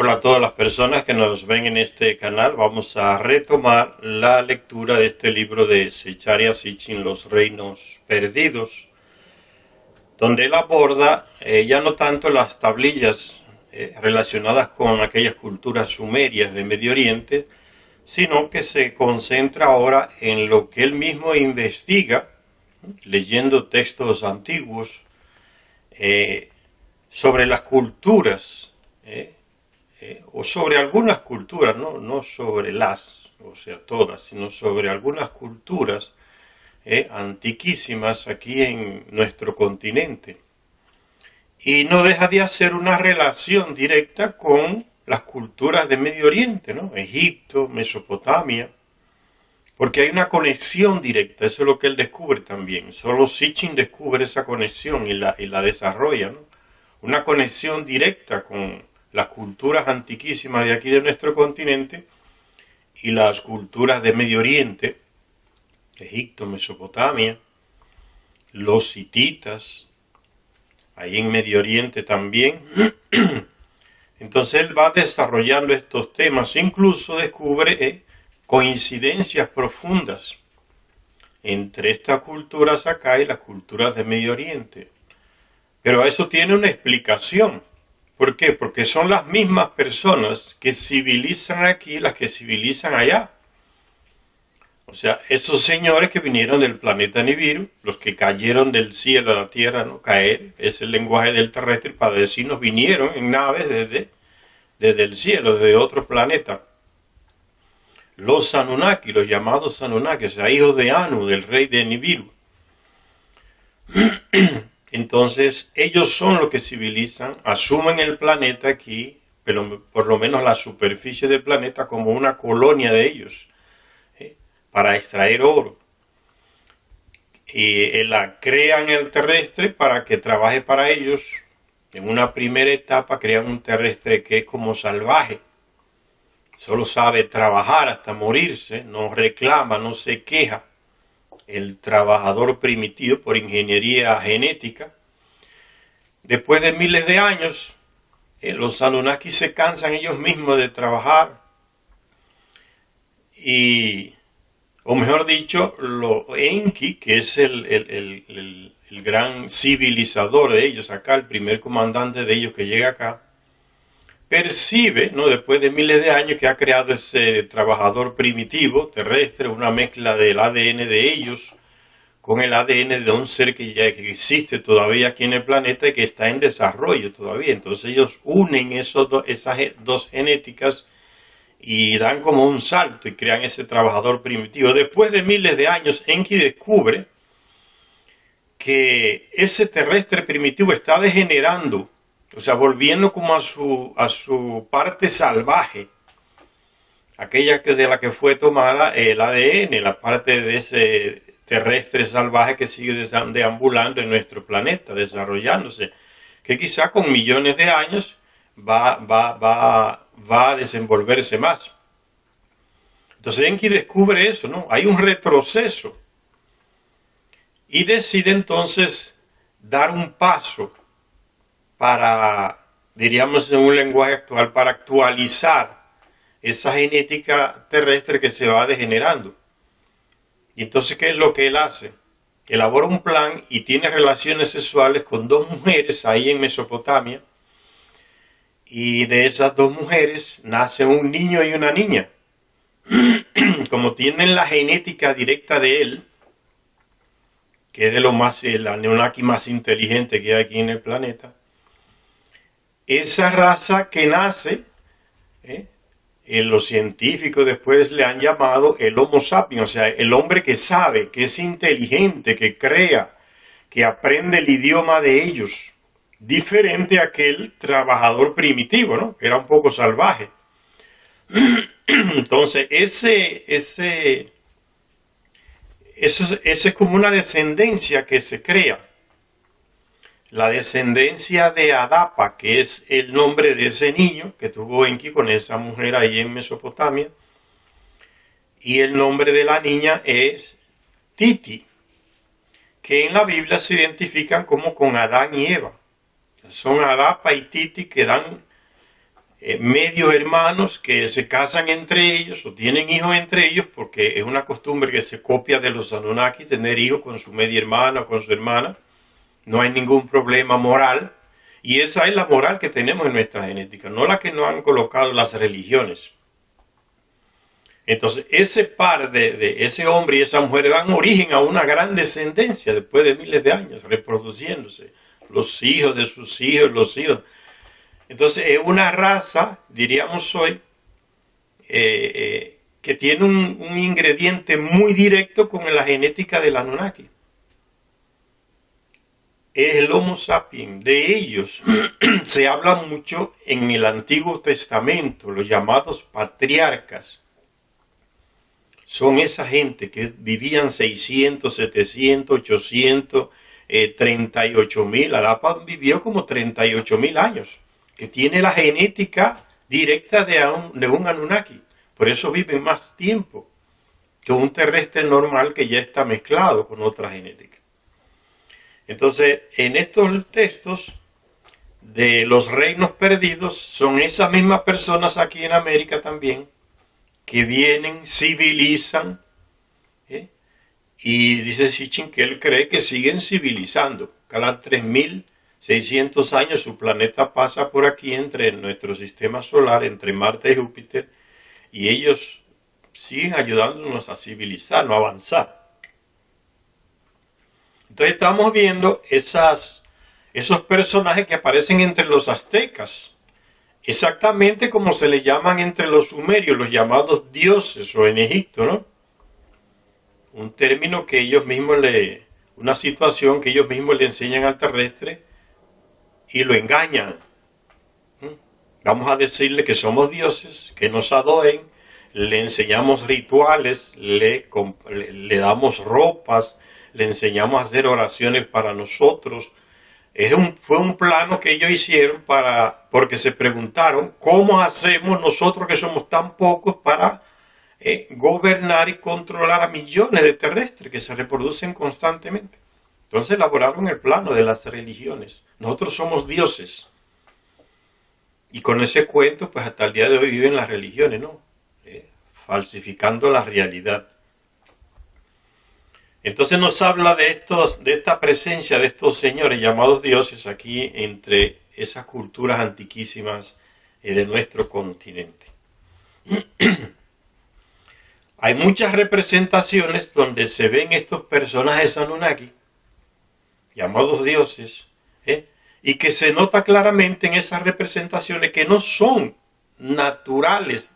Hola a todas las personas que nos ven en este canal. Vamos a retomar la lectura de este libro de Zecharia Sitchin, Los Reinos Perdidos, donde él aborda ya no tanto las tablillas relacionadas con aquellas culturas sumerias de Medio Oriente, sino que se concentra ahora en lo que él mismo investiga, leyendo textos antiguos, sobre las culturas, o sobre algunas culturas, no sobre las, o sea, todas, sino sobre algunas culturas antiquísimas aquí en nuestro continente. Y no deja de hacer una relación directa con las culturas de Medio Oriente, ¿no? Egipto, Mesopotamia, porque hay una conexión directa, eso es lo que él descubre también. Solo Sitchin descubre esa conexión y la desarrolla, ¿no? Una conexión directa con las culturas antiquísimas de aquí de nuestro continente y las culturas de Medio Oriente, Egipto, Mesopotamia, los hititas, ahí en Medio Oriente también. Entonces él va desarrollando estos temas, incluso descubre coincidencias profundas entre estas culturas acá y las culturas de Medio Oriente. Pero eso tiene una explicación. ¿Por qué? Porque son las mismas personas que civilizan aquí las que civilizan allá. O sea, esos señores que vinieron del planeta Nibiru, los que cayeron del cielo a la tierra, no caer, es el lenguaje del terrestre, para decirnos vinieron en naves desde el cielo, desde otro planeta. Los Anunnaki, los llamados Anunnaki, o sea, hijos de Anu, del rey de Nibiru. Entonces, ellos son los que civilizan, asumen el planeta aquí, pero por lo menos la superficie del planeta, como una colonia de ellos, para extraer oro. Y la crean el terrestre para que trabaje para ellos. En una primera etapa crean un terrestre que es como salvaje. Solo sabe trabajar hasta morirse, no reclama, no se queja. El trabajador primitivo por ingeniería genética. Después de miles de años, los Anunnaki se cansan ellos mismos de trabajar o mejor dicho, los Enki, que es el gran civilizador de ellos acá, el primer comandante de ellos que llega acá, percibe, ¿no?, después de miles de años que ha creado ese trabajador primitivo terrestre, una mezcla del ADN de ellos con el ADN de un ser que ya existe todavía aquí en el planeta y que está en desarrollo todavía. Entonces ellos unen esas dos genéticas y dan como un salto y crean ese trabajador primitivo. Después de miles de años, Enki descubre que ese terrestre primitivo está degenerando, o sea, volviendo como a su parte salvaje, aquella de la que fue tomada el ADN, la parte de ese terrestre salvaje que sigue deambulando en nuestro planeta, desarrollándose, que quizá con millones de años va a desenvolverse más. Entonces Enki descubre eso, ¿no? Hay un retroceso y decide entonces dar un paso para, diríamos en un lenguaje actual, para actualizar esa genética terrestre que se va degenerando. Y entonces, ¿qué es lo que él hace? Elabora un plan y tiene relaciones sexuales con dos mujeres ahí en Mesopotamia. Y de esas dos mujeres nace un niño y una niña. Como tienen la genética directa de él, que es de lo más, el Anunnaki más inteligente que hay aquí en el planeta, esa raza que nace, los científicos después le han llamado el Homo sapiens, o sea, el hombre que sabe, que es inteligente, que crea, que aprende el idioma de ellos, diferente a aquel trabajador primitivo, ¿no?, que era un poco salvaje. Entonces, ese es como una descendencia que se crea. La descendencia de Adapa, que es el nombre de ese niño que tuvo Enki con esa mujer ahí en Mesopotamia, y el nombre de la niña es Titi, que en la Biblia se identifican como con Adán y Eva. Son Adapa y Titi que dan medios hermanos que se casan entre ellos o tienen hijos entre ellos, porque es una costumbre que se copia de los Anunnaki, tener hijos con su media hermana o con su hermana. No hay ningún problema moral, y esa es la moral que tenemos en nuestra genética, no la que nos han colocado las religiones. Entonces, ese par de ese hombre y esa mujer dan origen a una gran descendencia después de miles de años, reproduciéndose. Los hijos de sus hijos, los hijos. Entonces, es una raza, diríamos hoy, que tiene un ingrediente muy directo con la genética del Anunnaki. Es el Homo sapiens. De ellos se habla mucho en el Antiguo Testamento, los llamados patriarcas. Son esa gente que vivían 600, 700, 800, 38.000. Adapa vivió como 38.000 años, que tiene la genética directa de un Anunnaki. Por eso viven más tiempo que un terrestre normal que ya está mezclado con otra genética. Entonces, en estos textos de los reinos perdidos, son esas mismas personas aquí en América también, que vienen, civilizan, y dice Sitchin que él cree que siguen civilizando. Cada 3.600 años su planeta pasa por aquí entre nuestro sistema solar, entre Marte y Júpiter, y ellos siguen ayudándonos a civilizar, a avanzar. Entonces estamos viendo esos personajes que aparecen entre los aztecas, exactamente como se le llaman entre los sumerios, los llamados dioses, o en Egipto, ¿no? Un término que ellos mismos una situación que ellos mismos le enseñan al terrestre y lo engañan. Vamos a decirle que somos dioses, que nos adoren, le enseñamos rituales, le damos ropas, le enseñamos a hacer oraciones para nosotros. Fue un plano que ellos hicieron porque se preguntaron cómo hacemos nosotros que somos tan pocos para gobernar y controlar a millones de terrestres que se reproducen constantemente. Entonces elaboraron el plano de las religiones. Nosotros somos dioses. Y con ese cuento, pues hasta el día de hoy viven las religiones, ¿no? Falsificando la realidad. Entonces nos habla de esta presencia de estos señores llamados dioses aquí entre esas culturas antiquísimas de nuestro continente. Hay muchas representaciones donde se ven estos personajes Anunnaki, llamados dioses, y que se nota claramente en esas representaciones que no son naturales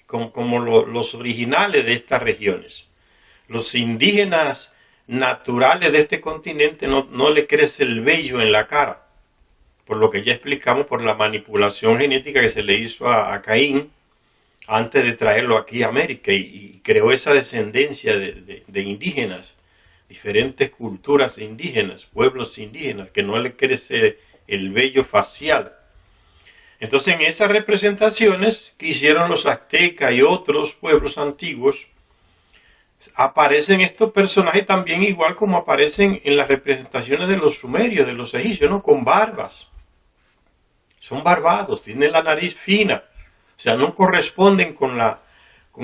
como los originales de estas regiones. Los indígenas naturales de este continente no le crece el vello en la cara, por lo que ya explicamos, por la manipulación genética que se le hizo a Caín antes de traerlo aquí a América, y creó esa descendencia de indígenas, diferentes culturas indígenas, pueblos indígenas, que no le crece el vello facial. Entonces, en esas representaciones que hicieron los aztecas y otros pueblos antiguos, aparecen estos personajes también igual como aparecen en las representaciones de los sumerios, de los egipcios, ¿no? Con barbas. Son barbados, tienen la nariz fina. O sea, no corresponden con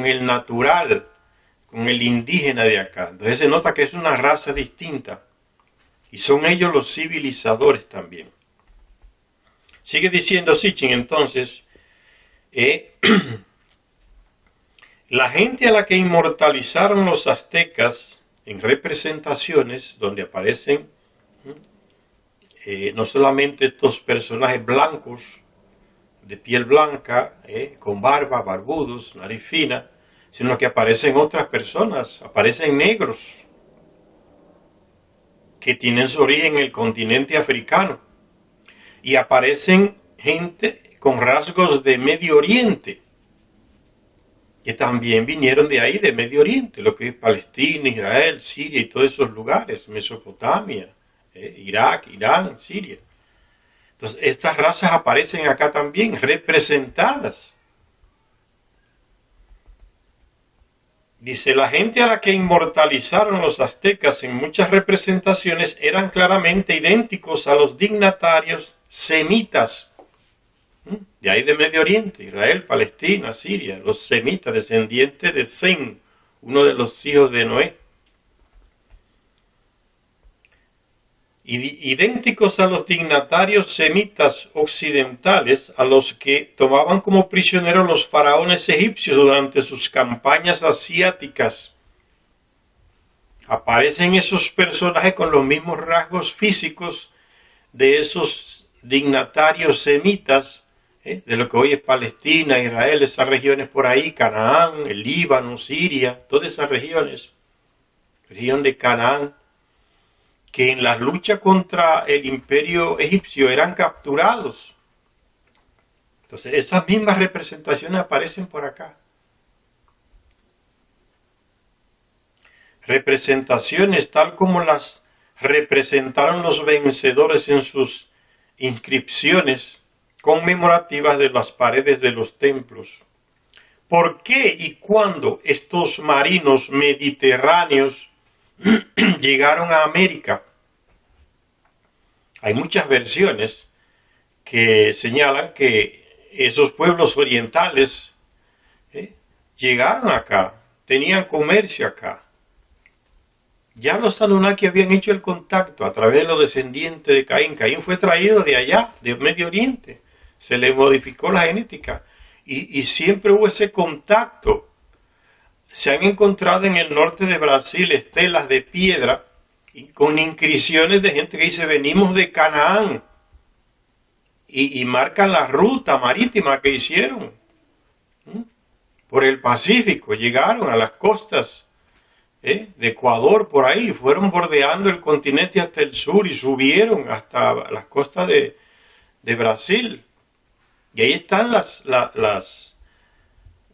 el natural, con el indígena de acá. Entonces se nota que es una raza distinta. Y son ellos los civilizadores también. Sigue diciendo Sitchin entonces, la gente a la que inmortalizaron los aztecas en representaciones donde aparecen no solamente estos personajes blancos, de piel blanca, con barba, barbudos, nariz fina, sino que aparecen otras personas, aparecen negros, que tienen su origen en el continente africano, y aparecen gente con rasgos de Medio Oriente, que también vinieron de ahí, de Medio Oriente, lo que es Palestina, Israel, Siria y todos esos lugares, Mesopotamia, Irak, Irán, Siria. Entonces, estas razas aparecen acá también, representadas. Dice, la gente a la que inmortalizaron los aztecas en muchas representaciones eran claramente idénticos a los dignatarios semitas. de ahí de Medio Oriente, Israel, Palestina, Siria, los semitas, descendientes de Sem, uno de los hijos de Noé. Idénticos a los dignatarios semitas occidentales, a los que tomaban como prisioneros los faraones egipcios durante sus campañas asiáticas. Aparecen esos personajes con los mismos rasgos físicos de esos dignatarios semitas, de lo que hoy es Palestina, Israel, esas regiones por ahí, Canaán, el Líbano, Siria, todas esas regiones, región de Canaán, que en la lucha contra el imperio egipcio eran capturados. Entonces esas mismas representaciones aparecen por acá. Representaciones tal como las representaron los vencedores en sus inscripciones conmemorativas de las paredes de los templos. ¿Por qué y cuándo estos marinos mediterráneos llegaron a América? Hay muchas versiones que señalan que esos pueblos orientales llegaron acá, tenían comercio acá. Ya los Anunnaki habían hecho el contacto a través de los descendientes de Caín. Caín fue traído de allá, de Medio Oriente. Se le modificó la genética. Y siempre hubo ese contacto. Se han encontrado en el norte de Brasil estelas de piedra con inscripciones de gente que dice venimos de Canaán. Y marcan la ruta marítima que hicieron. Por el Pacífico. Llegaron a las costas de Ecuador, por ahí, fueron bordeando el continente hasta el sur y subieron hasta las costas de Brasil. Y ahí están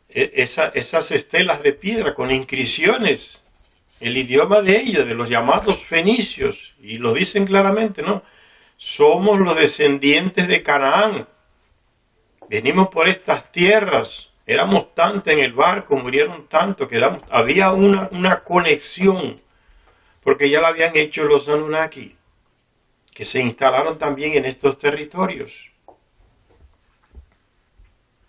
esas estelas de piedra con inscripciones, el idioma de ellos, de los llamados fenicios, y lo dicen claramente, ¿no? Somos los descendientes de Canaán, venimos por estas tierras. Éramos tantos en el barco, murieron tantos, había una conexión, porque ya la habían hecho los Anunnaki, que se instalaron también en estos territorios.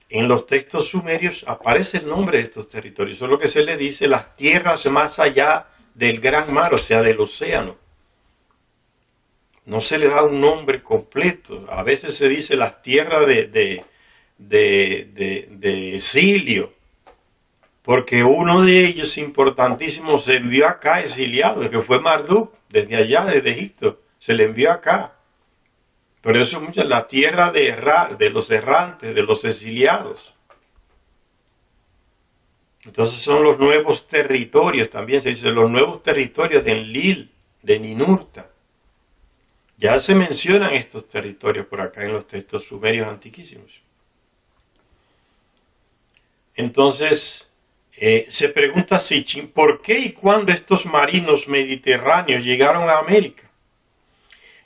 En los textos sumerios aparece el nombre de estos territorios, eso es lo que se le dice las tierras más allá del gran mar, o sea, del océano. No se le da un nombre completo, a veces se dice las tierras de exilio, porque uno de ellos importantísimo se envió acá exiliado, que fue Marduk, desde allá, desde Egipto, se le envió acá. Por eso muchas la tierra de los errantes, de los exiliados. Entonces son los nuevos territorios, también se dice los nuevos territorios de Enlil, de Ninurta. Ya se mencionan estos territorios por acá en los textos sumerios antiquísimos. Entonces, se pregunta Sitchin, ¿por qué y cuándo estos marinos mediterráneos llegaron a América?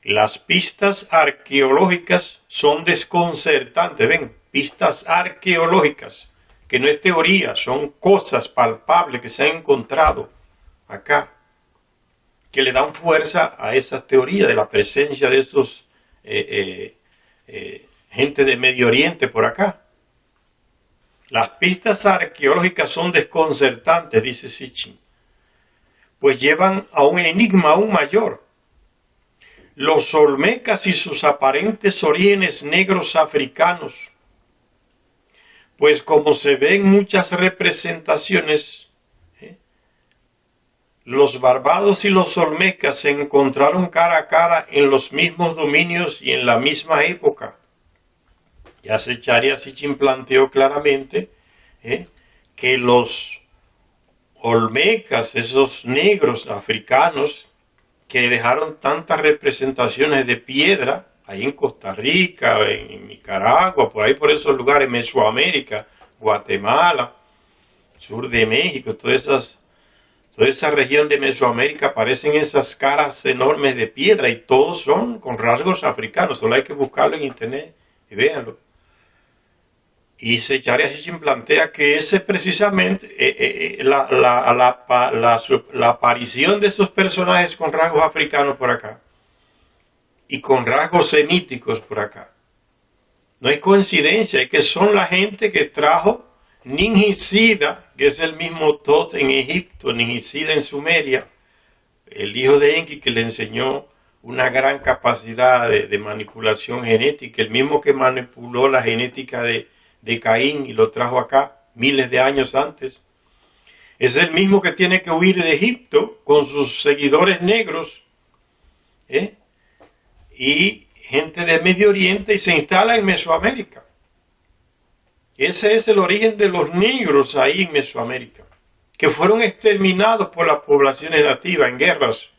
Las pistas arqueológicas son desconcertantes, ven, pistas arqueológicas, que no es teoría, son cosas palpables que se han encontrado acá, que le dan fuerza a esa teoría de la presencia de esos gente de Medio Oriente por acá. Las pistas arqueológicas son desconcertantes, dice Sitchin, pues llevan a un enigma aún mayor. Los olmecas y sus aparentes orígenes negros africanos, pues como se ve en muchas representaciones, los barbados y los olmecas se encontraron cara a cara en los mismos dominios y en la misma época. Ya Zecharia Sitchin planteó claramente que los olmecas, esos negros africanos que dejaron tantas representaciones de piedra, ahí en Costa Rica, en Nicaragua, por ahí por esos lugares, Mesoamérica, Guatemala, sur de México, toda esa región de Mesoamérica aparecen esas caras enormes de piedra y todos son con rasgos africanos, solo hay que buscarlo en internet y véanlo. Y Zecharia Sitchin plantea que ese precisamente, la aparición de esos personajes con rasgos africanos por acá y con rasgos semíticos por acá, No es coincidencia, es que son la gente que trajo Ningisida, que es el mismo Tot en Egipto, Ningisida en Sumeria, el hijo de Enki que le enseñó una gran capacidad de manipulación genética, el mismo que manipuló la genética de Caín y lo trajo acá miles de años antes. Es el mismo que tiene que huir de Egipto con sus seguidores negros y gente de Medio Oriente y se instala en Mesoamérica. Ese es el origen de los negros ahí en Mesoamérica, que fueron exterminados por las poblaciones nativas en guerras.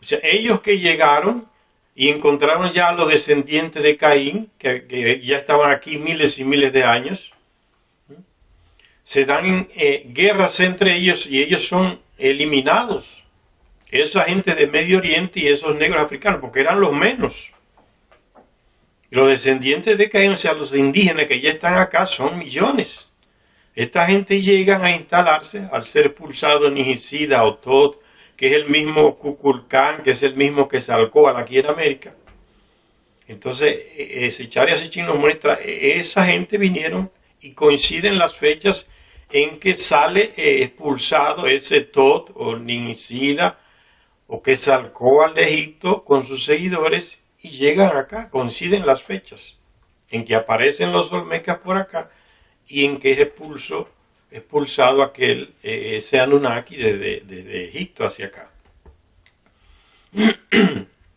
O sea, ellos que llegaron y encontraron ya a los descendientes de Caín, que ya estaban aquí miles y miles de años, se dan guerras entre ellos y ellos son eliminados. Esa gente de Medio Oriente y esos negros africanos, porque eran los menos. Los descendientes de Caín, o sea, los indígenas que ya están acá, son millones. Esta gente llegan a instalarse al ser expulsado Ningisida o Tot, que es el mismo Kukulcán, que es el mismo que Quetzalcóatl aquí en América. Entonces, Zecharia Sitchin nos muestra, esa gente vinieron y coinciden las fechas en que sale expulsado ese Tot o Ningisida o Quetzalcóatl de Egipto con sus seguidores y llegan acá, coinciden las fechas en que aparecen los olmecas por acá y en que es expulsado aquel, ese Anunnaki desde Egipto hacia acá.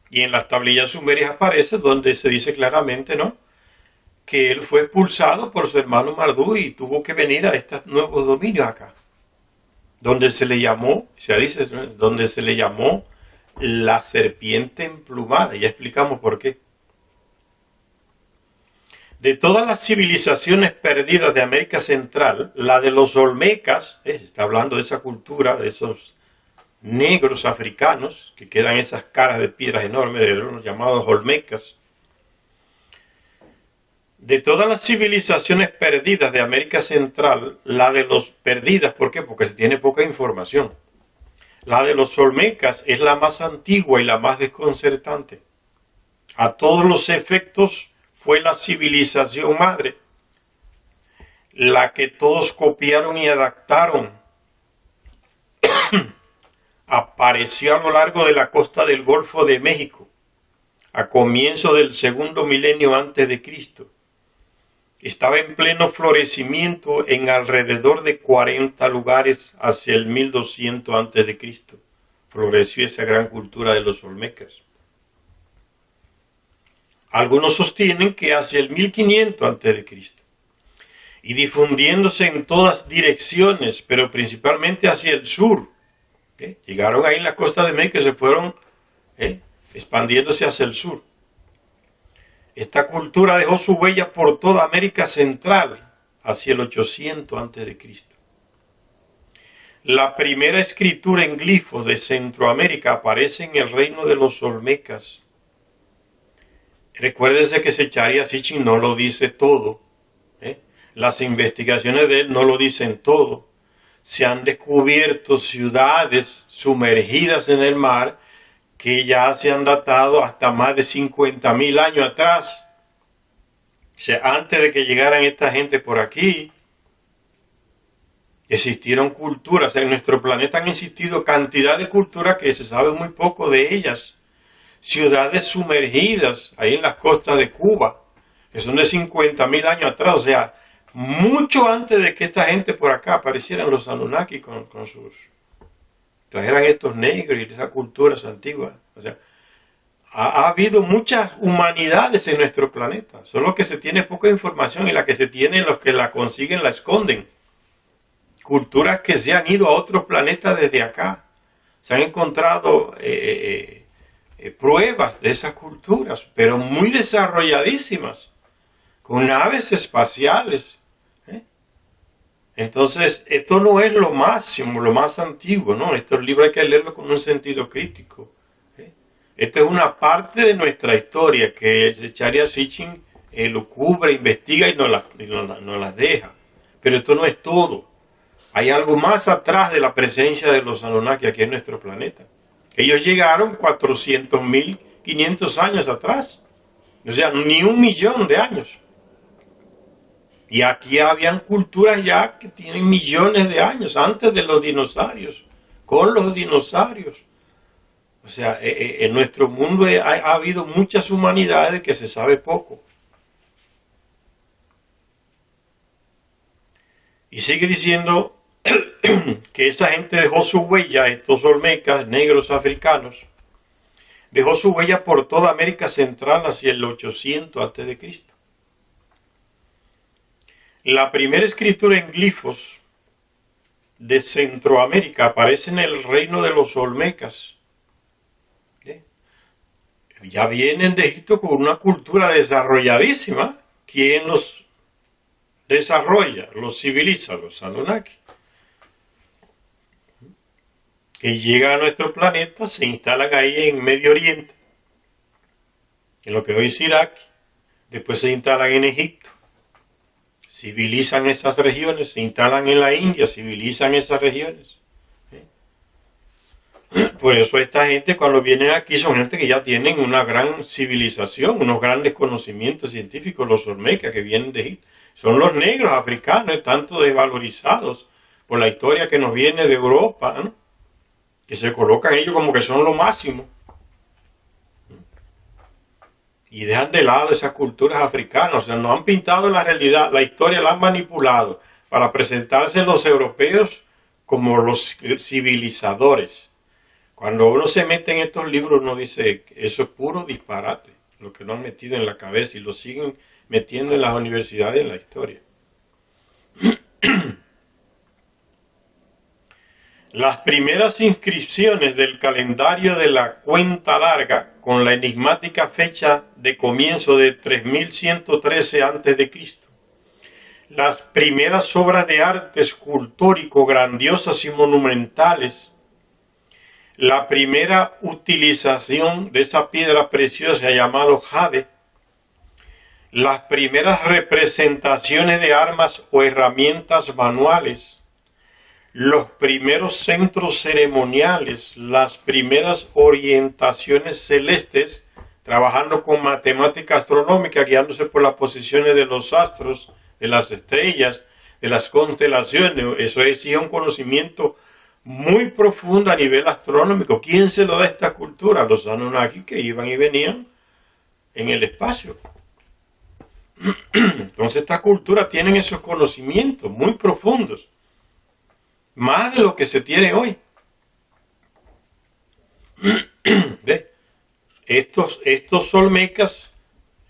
Y en las tablillas sumerias aparece donde se dice claramente, ¿no?, que él fue expulsado por su hermano Marduk y tuvo que venir a estos nuevos dominios acá, donde se le llamó, donde se le llamó la serpiente emplumada. Ya explicamos por qué. De todas las civilizaciones perdidas de América Central, la de los olmecas, está hablando de esa cultura, de esos negros africanos, que quedan esas caras de piedras enormes, de los llamados olmecas. De todas las civilizaciones perdidas de América Central, la de los perdidas, ¿por qué? Porque se tiene poca información. La de los olmecas es la más antigua y la más desconcertante. A todos los efectos fue la civilización madre, la que todos copiaron y adaptaron. Apareció a lo largo de la costa del Golfo de México, a comienzo del segundo milenio antes de Cristo. Estaba en pleno florecimiento en alrededor de 40 lugares hacia el 1200 antes de Cristo. Floreció esa gran cultura de los olmecas. Algunos sostienen que hacia el 1500 antes de Cristo. Y difundiéndose en todas direcciones, pero principalmente hacia el sur. Llegaron ahí en la costa de México y se fueron expandiéndose hacia el sur. Esta cultura dejó su huella por toda América Central hacia el 800 a.C. La primera escritura en glifos de Centroamérica aparece en el reino de los olmecas. Recuérdese que Zecharia Sitchin no lo dice todo. Las investigaciones de él no lo dicen todo. Se han descubierto ciudades sumergidas en el mar que ya se han datado hasta más de 50.000 años atrás. O sea, antes de que llegaran esta gente por aquí, existieron culturas. En nuestro planeta han existido cantidad de culturas que se sabe muy poco de ellas. Ciudades sumergidas ahí en las costas de Cuba, que son de 50.000 años atrás. O sea, mucho antes de que esta gente por acá aparecieran los Anunnaki con sus... trajeran estos negros y esas culturas antiguas. O sea, ha habido muchas humanidades en nuestro planeta, solo que se tiene poca información y la que se tiene, los que la consiguen la esconden. Culturas que se han ido a otros planetas desde acá. Se han encontrado pruebas de esas culturas, pero muy desarrolladísimas, con naves espaciales. Entonces, esto no es lo máximo, lo más antiguo, ¿no? Estos libros hay que leerlos con un sentido crítico. Esto es una parte de nuestra historia que Zecharia Sitchin lo cubre, investiga y no las deja. Pero esto no es todo. Hay algo más atrás de la presencia de los Anunnaki aquí en nuestro planeta. Ellos llegaron 400.000, 500 años atrás O sea, ni 1 millón de años. Y aquí habían culturas ya que tienen millones de años, antes de los dinosaurios, con los dinosaurios. O sea, en nuestro mundo ha habido muchas humanidades que se sabe poco. Y sigue diciendo que esa gente dejó su huella, estos olmecas negros africanos, dejó su huella por toda América Central hacia el 800 a.C. La primera escritura en glifos de Centroamérica aparece en el reino de los olmecas. Ya vienen de Egipto con una cultura desarrolladísima. ¿Quién los desarrolla? Los civiliza, los Anunnaki. Que llegan a nuestro planeta, se instalan ahí en Medio Oriente, en lo que hoy es Irak, después se instalan en Egipto, civilizan esas regiones, se instalan en la India, civilizan esas regiones. Por eso esta gente cuando vienen aquí son gente que ya tienen una gran civilización, unos grandes conocimientos científicos, los olmecas que vienen de Egipto. Son los negros africanos, tanto desvalorizados por la historia que nos viene de Europa, ¿no? Que se colocan ellos como que son lo máximo. Y dejan de lado esas culturas africanas. O sea, no han pintado la realidad, la historia la han manipulado para presentarse los europeos como los civilizadores. Cuando uno se mete en estos libros, uno dice que eso es puro disparate, lo que no han metido en la cabeza y lo siguen metiendo en las universidades en la historia. Las primeras inscripciones del calendario de la cuenta larga, con la enigmática fecha de comienzo de 3113 a.C., las primeras obras de arte escultórico grandiosas y monumentales, la primera utilización de esa piedra preciosa llamado jade, las primeras representaciones de armas o herramientas manuales, los primeros centros ceremoniales, las primeras orientaciones celestes, trabajando con matemática astronómica, guiándose por las posiciones de los astros, de las estrellas, de las constelaciones. Eso exige un conocimiento muy profundo a nivel astronómico. ¿Quién se lo da a esta cultura? Los Anunnaki, que iban y venían en el espacio. Entonces esta cultura tienen esos conocimientos muy profundos, más de lo que se tiene hoy. Estos olmecas,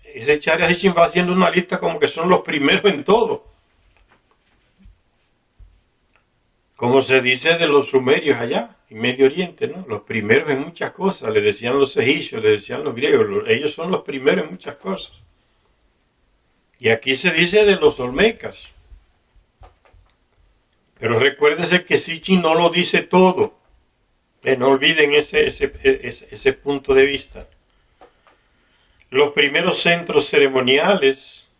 ese Charya Sitchin va haciendo una lista como que son los primeros en todo. Como se dice de los sumerios allá, en Medio Oriente, ¿no? Los primeros en muchas cosas, le decían los egipcios, le decían los griegos, ellos son los primeros en muchas cosas. Y aquí se dice de los olmecas. Pero recuérdense que Sitchin no lo dice todo. No olviden ese punto de vista. Los primeros centros ceremoniales,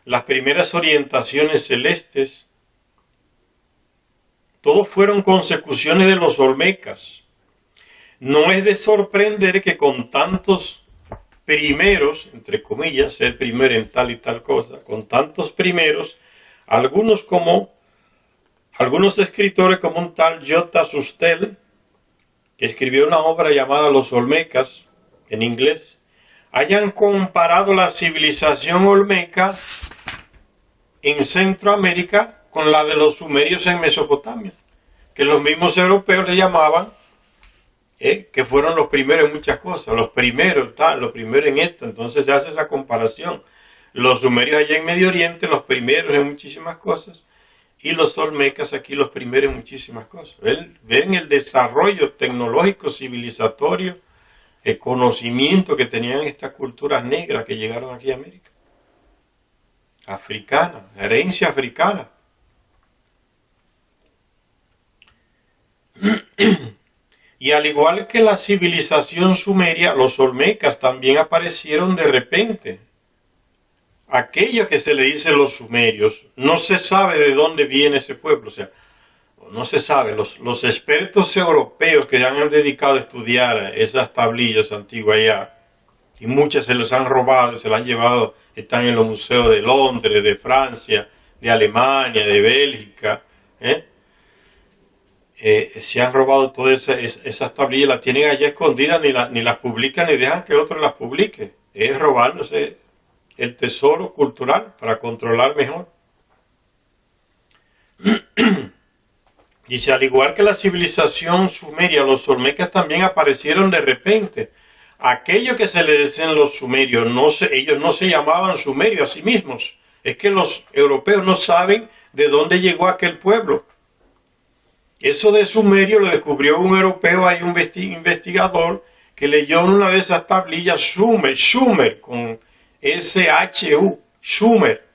las primeras orientaciones celestes, todos fueron consecuciones de los olmecas. No es de sorprender que con tantos primeros, entre comillas, ser primero en tal y tal cosa, con tantos primeros, algunos escritores como un tal J. Sustel, que escribió una obra llamada Los Olmecas, en inglés, hayan comparado la civilización olmeca en Centroamérica con la de los sumerios en Mesopotamia, que los mismos europeos le llamaban, que fueron los primeros en muchas cosas, los primeros en esto. Entonces se hace esa comparación. Los sumerios allá en Medio Oriente, los primeros en muchísimas cosas, y los olmecas aquí los primeros en muchísimas cosas. Ven el desarrollo tecnológico, civilizatorio, el conocimiento que tenían estas culturas negras que llegaron aquí a América. Africana, herencia africana. Y al igual que la civilización sumeria, los olmecas también aparecieron de repente. Aquello que se le dice los sumerios, no se sabe de dónde viene ese pueblo, o sea, no se sabe. Los expertos europeos que ya han dedicado a estudiar esas tablillas antiguas ya, y muchas se los han robado, se las han llevado, están en los museos de Londres, de Francia, de Alemania, de Bélgica. Se han robado todas esas tablillas, las tienen allá escondidas, ni las publican ni dejan que otro las publique. Es robándose el tesoro cultural para controlar mejor. Dice, al igual que la civilización sumeria, los olmecas también aparecieron de repente. Aquello que se le decían los sumerios, ellos no se llamaban sumerios a sí mismos. Es que los europeos no saben de dónde llegó aquel pueblo. Eso de sumerio lo descubrió un europeo, hay un investigador que leyó en una de esas tablillas Sumer, con S-H-U, Sumer.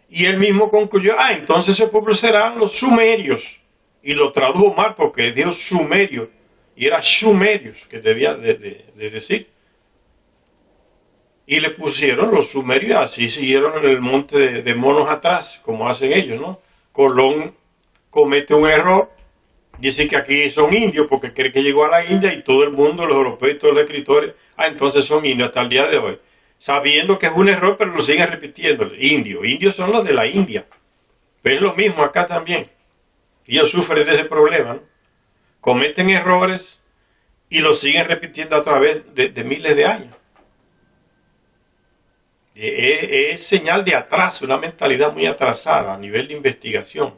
Y él mismo concluyó, entonces ese pueblo serán los sumerios. Y lo tradujo mal porque dijo sumerio. Y era sumerios que debía de decir. Y le pusieron los sumerios, y así siguieron en el monte de monos atrás, como hacen ellos, ¿no? Colón comete un error, dice que aquí son indios porque cree que llegó a la India y todo el mundo, los europeos y todos los escritores, entonces son indios hasta el día de hoy. Sabiendo que es un error, pero lo siguen repitiendo. Indios son los de la India. Pero es lo mismo acá también. Ellos sufren de ese problema, ¿no? Cometen errores y lo siguen repitiendo a través de miles de años. Es señal de atraso, una mentalidad muy atrasada a nivel de investigación.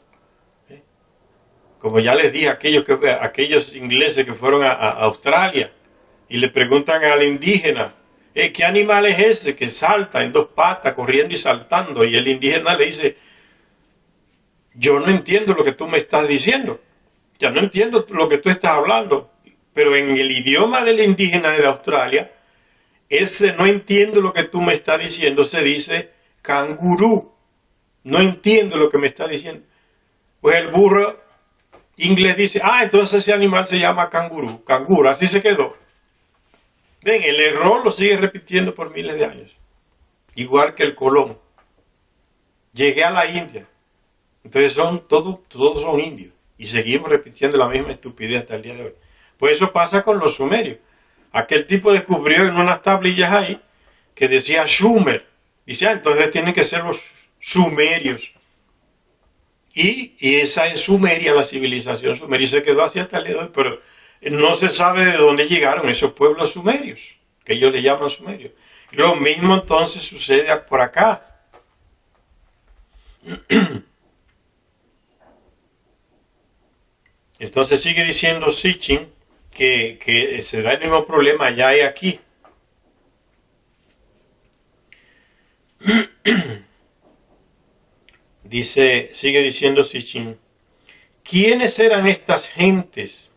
Como ya les dije, aquellos ingleses que fueron a Australia y le preguntan al indígena, ¿qué animal es ese que salta en dos patas, corriendo y saltando? Y el indígena le dice, yo no entiendo lo que tú me estás diciendo, ya no entiendo lo que tú estás hablando, pero en el idioma del indígena de Australia, ese no entiendo lo que tú me estás diciendo, se dice cangurú, no entiendo lo que me estás diciendo. Pues el burro inglés dice, entonces ese animal se llama canguro, así se quedó. Ven, el error lo sigue repitiendo por miles de años. Igual que el Colón. Llegué a la India. Entonces todos son indios. Y seguimos repitiendo la misma estupidez hasta el día de hoy. Pues eso pasa con los sumerios. Aquel tipo descubrió en unas tablillas ahí que decía Sumer. Dice, entonces tienen que ser los sumerios. Y esa es Sumeria, la civilización sumeria. Y se quedó así hasta el día de hoy, pero no se sabe de dónde llegaron esos pueblos sumerios, que ellos le llaman sumerios. Y lo mismo entonces sucede por acá. Entonces sigue diciendo Sitchin que se da el mismo problema allá y aquí. Sigue diciendo Sitchin, ¿quiénes eran estas gentes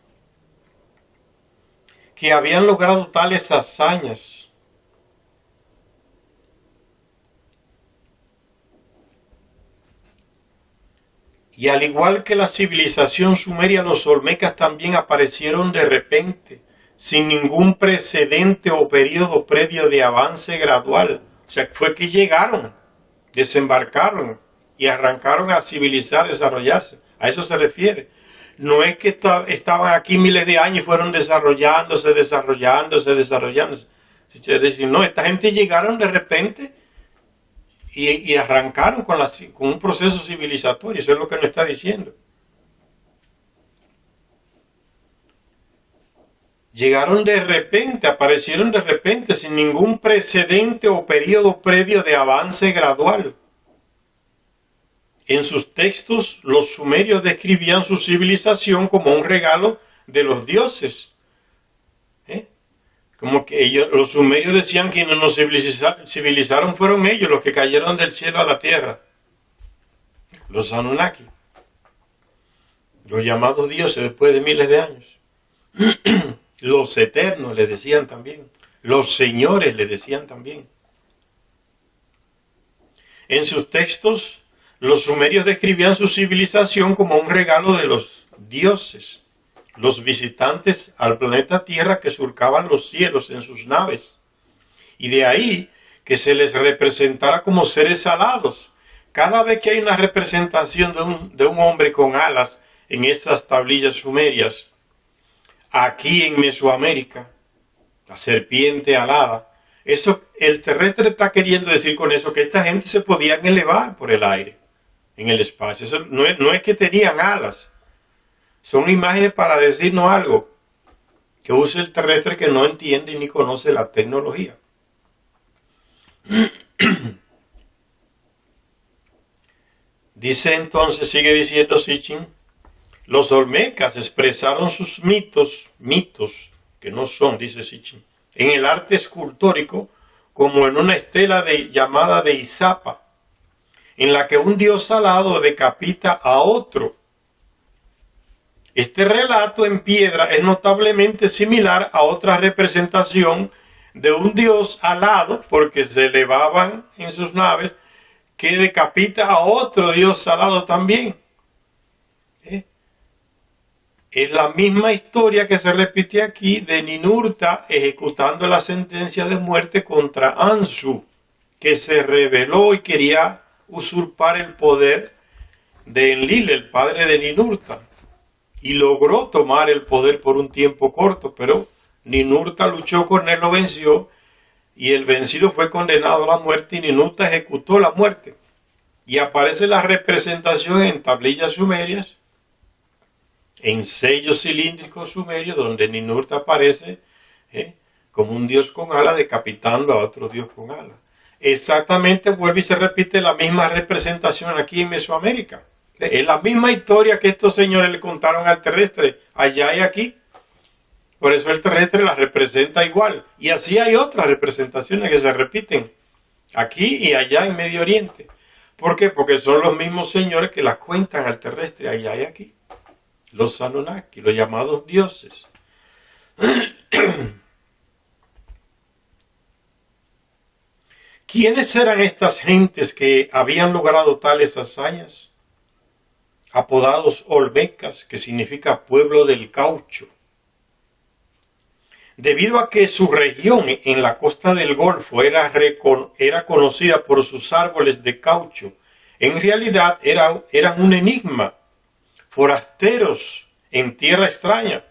que habían logrado tales hazañas? Y al igual que la civilización sumeria, los olmecas también aparecieron de repente, sin ningún precedente o periodo previo de avance gradual. O sea, fue que llegaron, desembarcaron y arrancaron a civilizar, desarrollarse. A eso se refiere. No es que estaban aquí miles de años y fueron desarrollándose. No, esta gente llegaron de repente y arrancaron con un proceso civilizatorio. Eso es lo que nos está diciendo. Llegaron de repente, aparecieron de repente, sin ningún precedente o periodo previo de avance gradual. En sus textos, los sumerios describían su civilización como un regalo de los dioses. Como que los sumerios decían que quienes nos civilizaron fueron ellos, los que cayeron del cielo a la tierra. Los Anunnaki. Los llamados dioses después de miles de años. Los eternos les decían también. Los señores les decían también. En sus textos, los sumerios describían su civilización como un regalo de los dioses, los visitantes al planeta Tierra que surcaban los cielos en sus naves. Y de ahí que se les representara como seres alados. Cada vez que hay una representación de un hombre con alas en estas tablillas sumerias, aquí en Mesoamérica, la serpiente alada, Eso, el terrestre está queriendo decir con eso que esta gente se podían elevar por el aire, en el espacio. Eso no es que tenían alas. Son imágenes para decirnos algo que usa el terrestre que no entiende ni conoce la tecnología. Dice entonces, sigue diciendo Sitchin, los olmecas expresaron sus mitos que no son, dice Sitchin, en el arte escultórico como en una estela llamada de Izapa, en la que un dios salado decapita a otro. Este relato en piedra es notablemente similar a otra representación de un dios alado, porque se elevaban en sus naves, que decapita a otro dios salado también. Es la misma historia que se repite aquí de Ninurta ejecutando la sentencia de muerte contra Ansu, que se rebeló y quería usurpar el poder de Enlil, el padre de Ninurta, y logró tomar el poder por un tiempo corto, pero Ninurta luchó con él, lo venció, y el vencido fue condenado a la muerte y Ninurta ejecutó la muerte. Y aparece la representación en tablillas sumerias, en sellos cilíndricos sumerios, donde Ninurta aparece como un dios con alas decapitando a otro dios con alas. Exactamente vuelve y se repite la misma representación aquí en Mesoamérica. Es la misma historia que estos señores le contaron al terrestre, allá y aquí. Por eso el terrestre la representa igual. Y así hay otras representaciones que se repiten aquí y allá en Medio Oriente. ¿Por qué? Porque son los mismos señores que las cuentan al terrestre allá y aquí. Los Anunnaki, los llamados dioses. ¿Quiénes eran estas gentes que habían logrado tales hazañas? Apodados Olmecas, que significa pueblo del caucho. Debido a que su región en la costa del Golfo era conocida por sus árboles de caucho, en realidad eran un enigma. Forasteros en tierra extraña,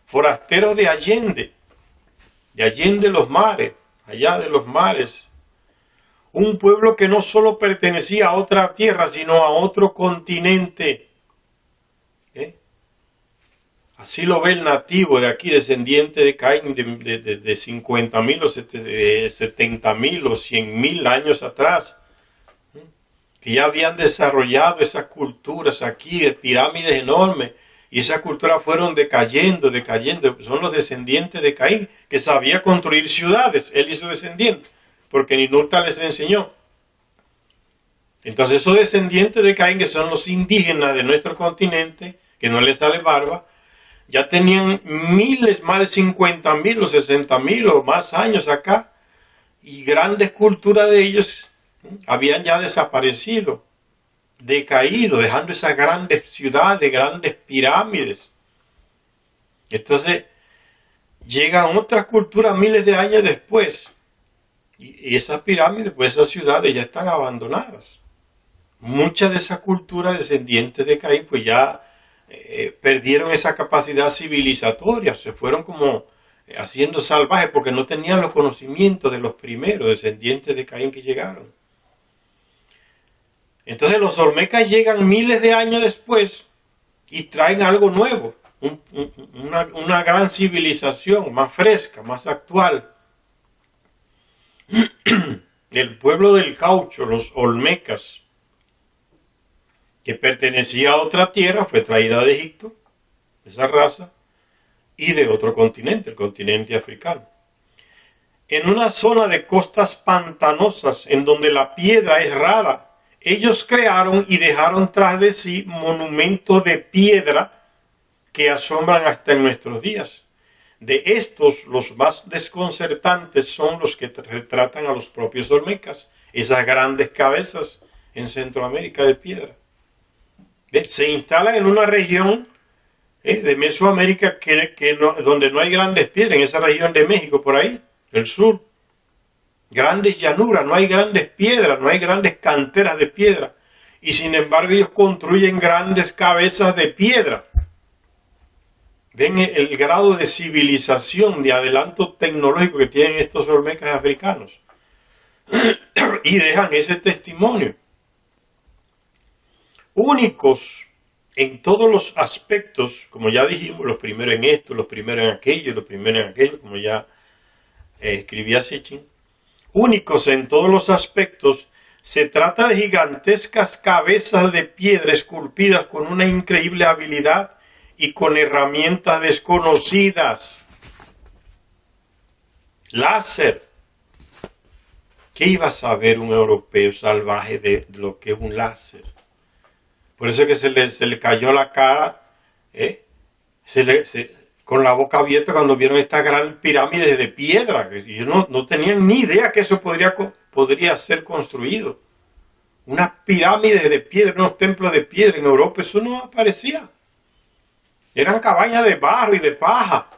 forasteros de Allende los mares, allá de los mares. Un pueblo que no solo pertenecía a otra tierra, sino a otro continente. Así lo ve el nativo de aquí, descendiente de Caín, de 50.000 o 70.000 o 100.000 años atrás, que ya habían desarrollado esas culturas aquí, de pirámides enormes, y esas culturas fueron decayendo. Son los descendientes de Caín, que sabía construir ciudades, él y su descendiente, porque Ninurta les enseñó. Entonces esos descendientes de Caín, que son los indígenas de nuestro continente, que no les sale barba, ya tenían miles, más de 50.000 o 60.000 o más años acá, y grandes culturas de ellos habían ya desaparecido, decaído, dejando esas grandes ciudades, grandes pirámides. Entonces llegan otras culturas miles de años después, y esas pirámides, pues esas ciudades ya están abandonadas. Muchas de esas culturas descendientes de Caín pues ya perdieron esa capacidad civilizatoria, se fueron como haciendo salvajes porque no tenían los conocimientos de los primeros descendientes de Caín que llegaron. Entonces los olmecas llegan miles de años después y traen algo nuevo, una gran civilización más fresca, más actual. El pueblo del caucho, los olmecas, que pertenecía a otra tierra, fue traída de Egipto, esa raza, y de otro continente, el continente africano. En una zona de costas pantanosas, en donde la piedra es rara, ellos crearon y dejaron tras de sí monumentos de piedra que asombran hasta en nuestros días. De estos, los más desconcertantes son los que retratan a los propios olmecas, esas grandes cabezas en Centroamérica de piedra. Se instalan en una región de Mesoamérica donde no hay grandes piedras, en esa región de México, por ahí, del sur. Grandes llanuras, no hay grandes piedras, no hay grandes canteras de piedra. Y sin embargo ellos construyen grandes cabezas de piedra. ven el grado de civilización, de adelanto tecnológico que tienen estos olmecas africanos. Y dejan ese testimonio. Únicos en todos los aspectos, como ya dijimos, los primeros en esto, los primeros en aquello, los primeros en aquello, como ya escribía Sitchin. Únicos en todos los aspectos, se trata de gigantescas cabezas de piedra esculpidas con una increíble habilidad y con herramientas desconocidas. Láser. ¿Qué iba a saber un europeo salvaje de lo que es un láser? Por eso es que se le cayó la cara, con la boca abierta cuando vieron esta gran pirámide de piedra. Y no tenían ni idea que eso podría ser construido. Una pirámide de piedra, unos templos de piedra en Europa, eso no aparecía. Eran cabañas de barro y de paja.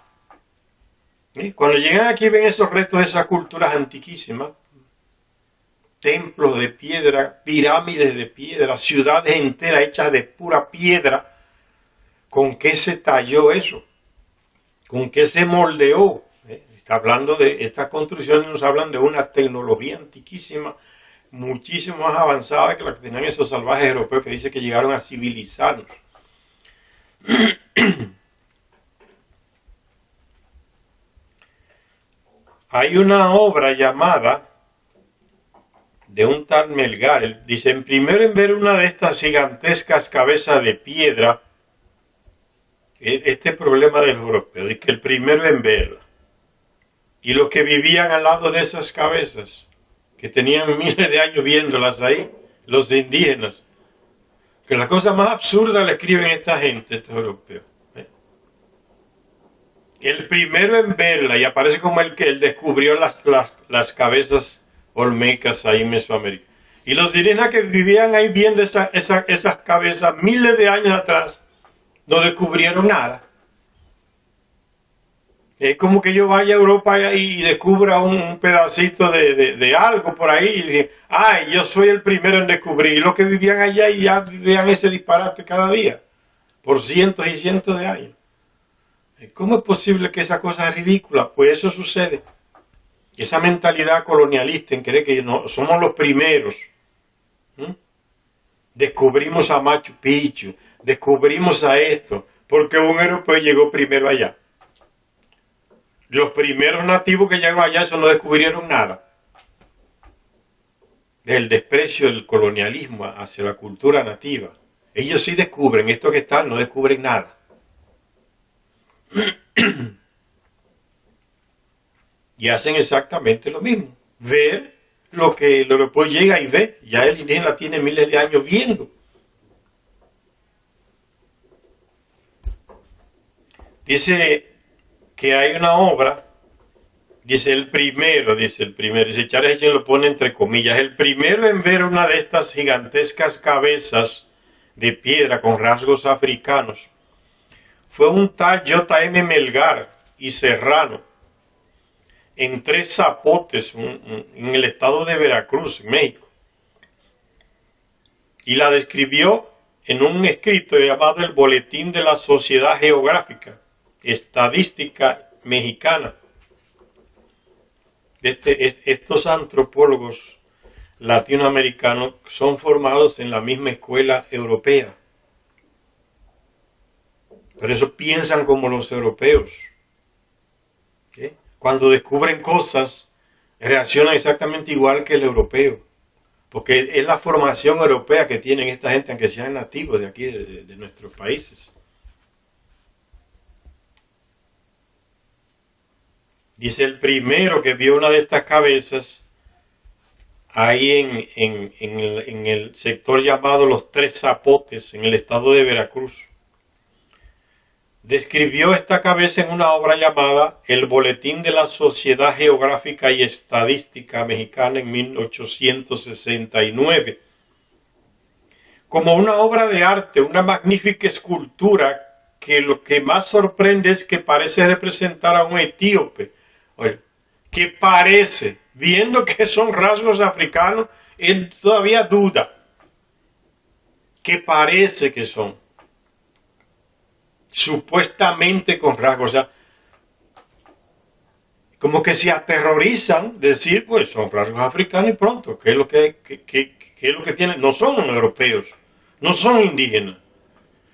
Cuando llegan aquí ven esos restos de esas culturas antiquísimas. Templos de piedra, pirámides de piedra, ciudades enteras hechas de pura piedra. ¿Con qué se talló eso? ¿Con qué se moldeó? Está hablando de estas construcciones, nos hablan de una tecnología antiquísima, muchísimo más avanzada que la que tenían esos salvajes europeos que dice que llegaron a civilizarnos. Hay una obra llamada de un tal Melgar. Él dice, primero en ver una de estas gigantescas cabezas de piedra, este problema del europeo, dice que el primero en verla, y los que vivían al lado de esas cabezas, que tenían miles de años viéndolas ahí, los indígenas, que la cosa más absurda le escriben esta gente, estos europeos. El primero en verla, y aparece como el que él descubrió las cabezas olmecas ahí en Mesoamérica. Y los indígenas que vivían ahí viendo esas cabezas miles de años atrás, no descubrieron nada. Es como que yo vaya a Europa y descubra un pedacito de algo por ahí y diga, ay, yo soy el primero en descubrir. Y los que vivían allá y ya vean ese disparate cada día, por cientos y cientos de años. ¿Cómo es posible que esa cosa es ridícula? Pues eso sucede. Esa mentalidad colonialista en creer que no, somos los primeros. Descubrimos a Machu Picchu, descubrimos a esto, porque un europeo llegó primero allá. Los primeros nativos que llegaron allá, eso no descubrieron nada. El desprecio del colonialismo hacia la cultura nativa. Ellos sí descubren, estos que están no descubren nada. Y hacen exactamente lo mismo. Ver lo que el europeo llega y ve. Ya el indígena tiene miles de años viendo. Dice que hay una obra, dice el primero, dice Charles Sitchin lo pone entre comillas, el primero en ver una de estas gigantescas cabezas de piedra con rasgos africanos fue un tal J.M. Melgar y Serrano, en Tres Zapotes, en el estado de Veracruz, en México. Y la describió en un escrito llamado el Boletín de la Sociedad Geográfica Estadística Mexicana. Estos antropólogos latinoamericanos son formados en la misma escuela europea. Por eso piensan como los europeos. Cuando descubren cosas, reaccionan exactamente igual que el europeo. Porque es la formación europea que tienen esta gente, aunque sean nativos de aquí, de nuestros países. Dice el primero que vio una de estas cabezas ahí en el sector llamado Los Tres Zapotes, en el estado de Veracruz. Describió esta cabeza en una obra llamada El Boletín de la Sociedad Geográfica y Estadística Mexicana en 1869. Como una obra de arte, una magnífica escultura que lo que más sorprende es que parece representar a un etíope. Oye, que parece, viendo que son rasgos africanos, él todavía duda. Que parece que son. supuestamente con rasgos, o sea, como que se aterrorizan de decir, pues son rasgos africanos y pronto, ¿qué es lo qué es lo que tienen? No son europeos, no son indígenas.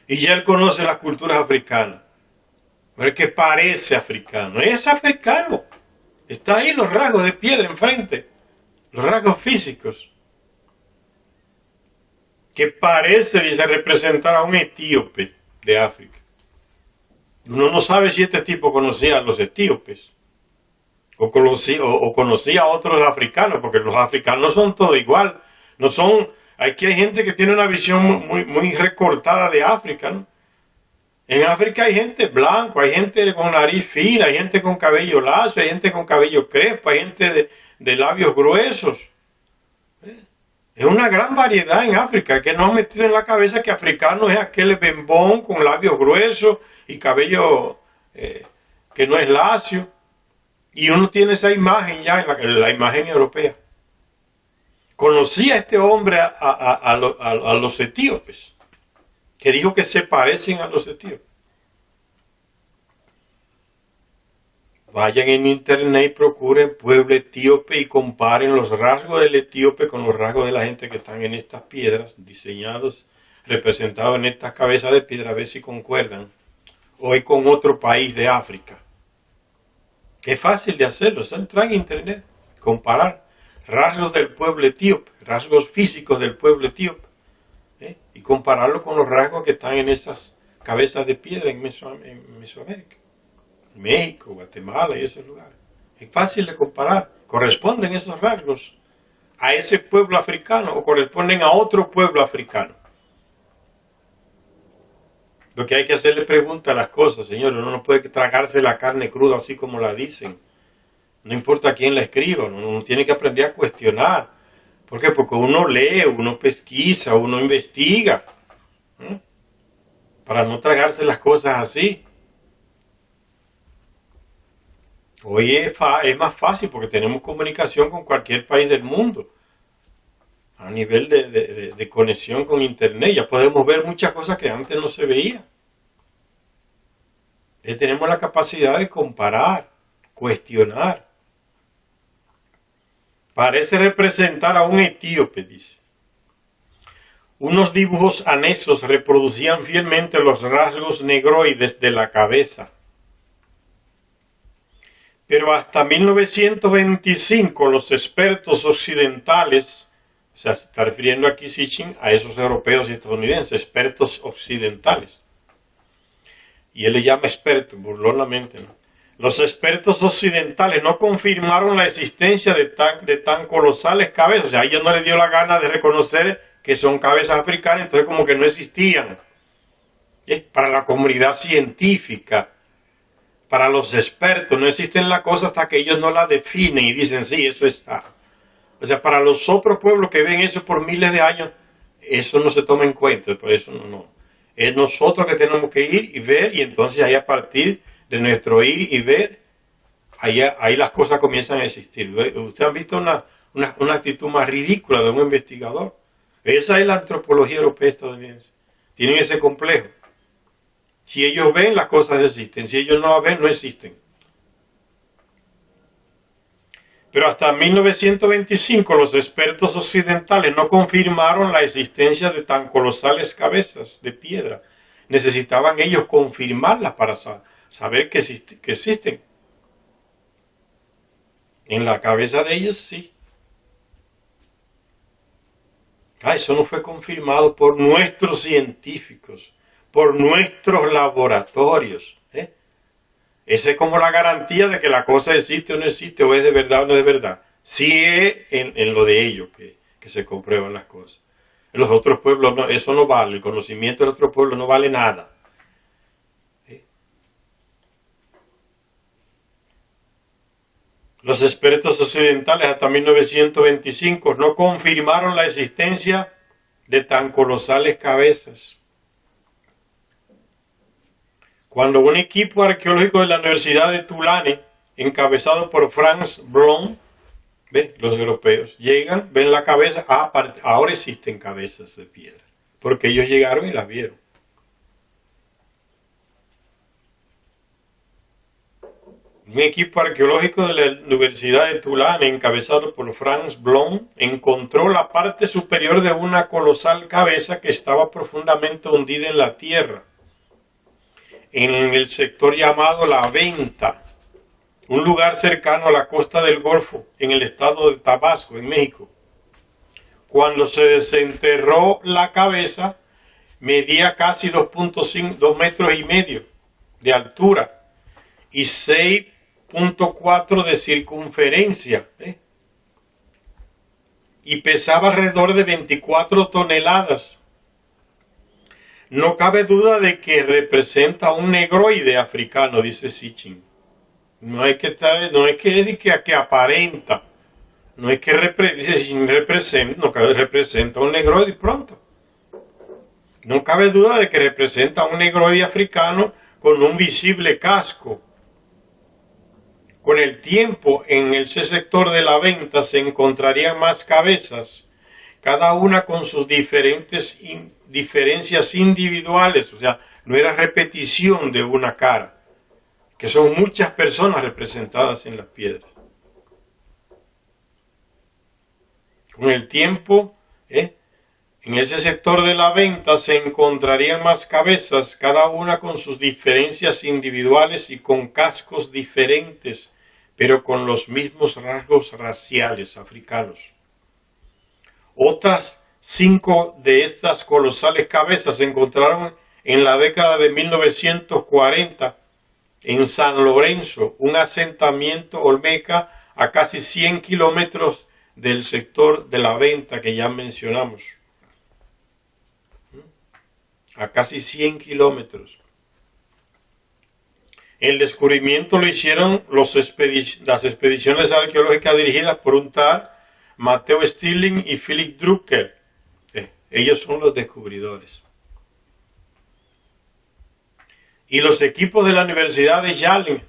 Y ya él conoce las culturas africanas. Pero es que parece africano, es africano. Está ahí los rasgos de piedra enfrente, los rasgos físicos. Que parece, dice, representar a un etíope de África. Uno no sabe si este tipo conocía a los etíopes o conocía a otros africanos, porque los africanos no son todos igual. No son, aquí hay gente que tiene una visión muy recortada de África, ¿no? En África hay gente blanca, hay gente con nariz fina, hay gente con cabello lacio, hay gente con cabello crespo, hay gente de labios gruesos. Es una gran variedad en África, que nos han metido en la cabeza que africano es aquel bembón con labios gruesos y cabello que no es lacio. Y uno tiene esa imagen ya, en la imagen europea. Conocí a este hombre a los etíopes, que dijo que se parecen a los etíopes. Vayan en internet y procuren pueblo etíope y comparen los rasgos del etíope con los rasgos de la gente que están en estas piedras, diseñados, representados en estas cabezas de piedra, a ver si concuerdan. Hoy con otro país de África. Es fácil de hacerlo, es entrar en internet, comparar rasgos del pueblo etíope, rasgos físicos del pueblo etíope, y compararlo con los rasgos que están en esas cabezas de piedra en Mesoamérica. México, Guatemala y esos lugares. Es fácil de comparar. ¿Corresponden esos rasgos a ese pueblo africano o corresponden a otro pueblo africano? Lo que hay que hacerle pregunta a las cosas, señor. Uno no puede tragarse la carne cruda así como la dicen. No importa quién la escriba, uno tiene que aprender a cuestionar. ¿Por qué? Porque uno lee, uno pesquisa, uno investiga. Para no tragarse las cosas así. Hoy es más fácil porque tenemos comunicación con cualquier país del mundo. A nivel de conexión con internet ya podemos ver muchas cosas que antes no se veían. Tenemos la capacidad de comparar, cuestionar. Parece representar a un etíope, dice. Unos dibujos anexos reproducían fielmente los rasgos negroides de la cabeza. Pero hasta 1925 los expertos occidentales, o sea, se está refiriendo aquí Sitchin a esos europeos y estadounidenses, expertos occidentales. Y él le llama experto, burlonamente, ¿no? Los expertos occidentales no confirmaron la existencia de tan colosales cabezas. O sea, a ellos no les dio la gana de reconocer que son cabezas africanas, entonces como que no existían. Para la comunidad científica, para los expertos, no existen las cosas hasta que ellos no las definen y dicen, sí, eso está. O sea, para los otros pueblos que ven eso por miles de años, eso no se toma en cuenta, por eso no. Es nosotros que tenemos que ir y ver, y entonces ahí a partir de nuestro ir y ver, ahí las cosas comienzan a existir. Ustedes han visto una actitud más ridícula de un investigador. Esa es la antropología europea estadounidense. Tienen ese complejo. Si ellos ven, las cosas existen. Si ellos no las ven, no existen. Pero hasta 1925 los expertos occidentales no confirmaron la existencia de tan colosales cabezas de piedra. Necesitaban ellos confirmarlas para saber que existen. En la cabeza de ellos sí. Eso no fue confirmado por nuestros científicos, por nuestros laboratorios. Esa es como la garantía de que la cosa existe o no existe, o es de verdad o no es de verdad. Sí es en lo de ellos que se comprueban las cosas. En los otros pueblos no, eso no vale, el conocimiento del otro pueblo no vale nada. Los expertos occidentales hasta 1925 no confirmaron la existencia de tan colosales cabezas. Cuando un equipo arqueológico de la Universidad de Tulane, encabezado por Franz Blom, los europeos, llegan, ven la cabeza, ahora existen cabezas de piedra, porque ellos llegaron y las vieron. Un equipo arqueológico de la Universidad de Tulane, encabezado por Franz Blom, encontró la parte superior de una colosal cabeza que estaba profundamente hundida en la tierra, en el sector llamado La Venta, un lugar cercano a la costa del Golfo, en el estado de Tabasco, en México. Cuando se desenterró la cabeza, medía casi 2 metros y medio de altura y 6.4 de circunferencia, y pesaba alrededor de 24 toneladas. No cabe duda de que representa un negroide africano, dice Sitchin. No es que aparenta, no es que representa un negroide y pronto. No cabe duda de que representa un negroide africano con un visible casco. Con el tiempo, en ese sector de La Venta se encontrarían más cabezas, cada una con sus diferencias individuales, o sea, no era repetición de una cara, que son muchas personas representadas en las piedras. Con el tiempo, en ese sector de La Venta se encontrarían más cabezas, cada una con sus diferencias individuales y con cascos diferentes, pero con los mismos rasgos raciales africanos. Otras 5 de estas colosales cabezas se encontraron en la década de 1940 en San Lorenzo, un asentamiento olmeca a casi 100 kilómetros del sector de La Venta que ya mencionamos. A casi 100 kilómetros. El descubrimiento lo hicieron las expediciones arqueológicas dirigidas por un tal Mateo Stirling y Philip Drucker. Ellos son los descubridores. Y los equipos de la Universidad de Yale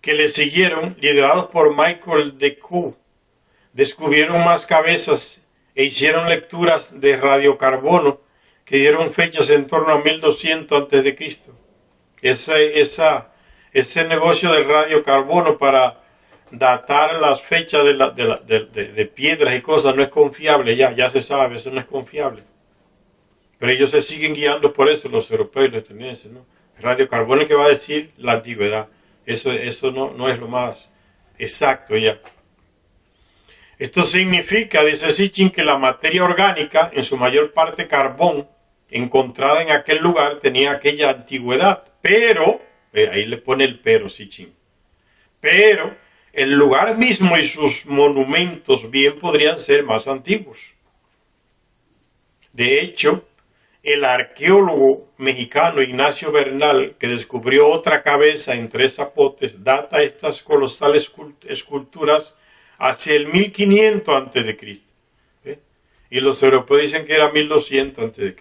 que le siguieron, liderados por Michael Decoe, descubrieron más cabezas e hicieron lecturas de radiocarbono que dieron fechas en torno a 1200 a.C. Ese negocio del radiocarbono para datar las fechas de piedras y cosas no es confiable, ya se sabe, eso no es confiable. Pero ellos se siguen guiando por eso, los europeos y los estadounidenses, ¿no? El radiocarbono que va a decir la antigüedad, eso no es lo más exacto ya. Esto significa, dice Sitchin, que la materia orgánica, en su mayor parte carbón, encontrada en aquel lugar tenía aquella antigüedad, pero, ahí le pone el pero Sitchin, pero el lugar mismo y sus monumentos bien podrían ser más antiguos. De hecho, el arqueólogo mexicano Ignacio Bernal, que descubrió otra cabeza en Tres Zapotes, data estas colosales esculturas hacia el 1500 a.C. Y los europeos dicen que era 1200 a.C.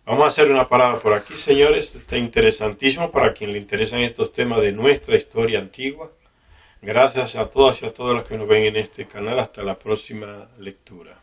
Vamos a hacer una parada por aquí, señores. Está interesantísimo para quien le interesan estos temas de nuestra historia antigua. Gracias a todas y a todos los que nos ven en este canal. Hasta la próxima lectura.